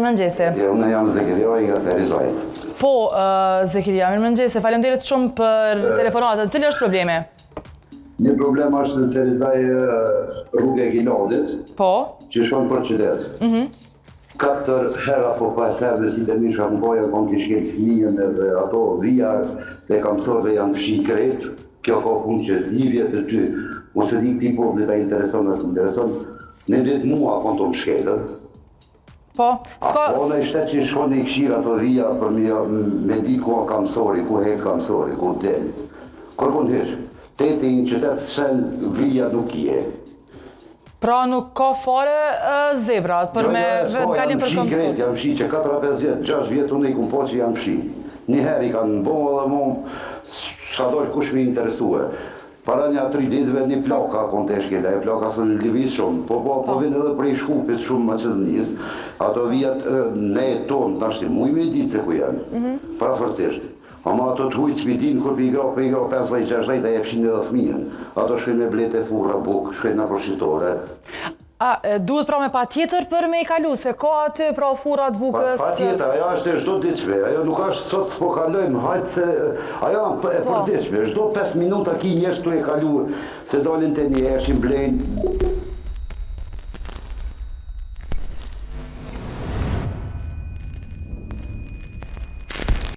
mirëmëngjesi. Unë jam Zekiria nga Therizaj. Po, Zekiria, mirëmëngjesi. Faleminderit shumë për telefonatën. Cili është problemi? Një problem është në Therizaj rrugë e Giladit, Po. që shkon për qytet. 4 herë apo 5 herë dhe si të mi shka më boja, kom të shkel fëmijën dhe ato dhia të kamësorve janë pëshin krejt. Kjo ka punë që 1 vjetë të ty, ose di këti po dhe ta intereson dhe të intereson, në ditë mua kon të më shkelë. Po. Apo në ishte që shkon e këshira të dhia për me di ku kamësori, ku hec kamësori, ku del. Kërkon hesh, tete i në qytet shen vija nuk je. Pra nuk ka fare zebrat për me kalim për kamësor. Jam shi që 4-5 vjetë, 6 vjetë unë i kumë po që jam shi. Njëherë i kanë bo dhe mu, shka dojë kush me interesue. Para një 3 ditëve një plaka konë të shkele, e plaka së në Livis shumë, po vinë edhe prej Shkupit shumë Macedonis, ato vijat ne e tonë, nashti, muj me ditë se ku janë, paraforcisht. Ama ato të hujtë s'pidin, kur për i gra 5-6 e fshin edhe fëmijën. Ato shkën me blete furra, buk, shkën në proshitore. Duhet pra me pa tjetër për me i kalu, se ka aty pra furat bukës... Pa tjetër, ajo është e shdo diqme, ajo nuk është sot s'po kalojmë, hajtë se... Ajo e për diqme, shdo 5 minuta ki njështë të e kalu, se dolin të një eshin blejnë.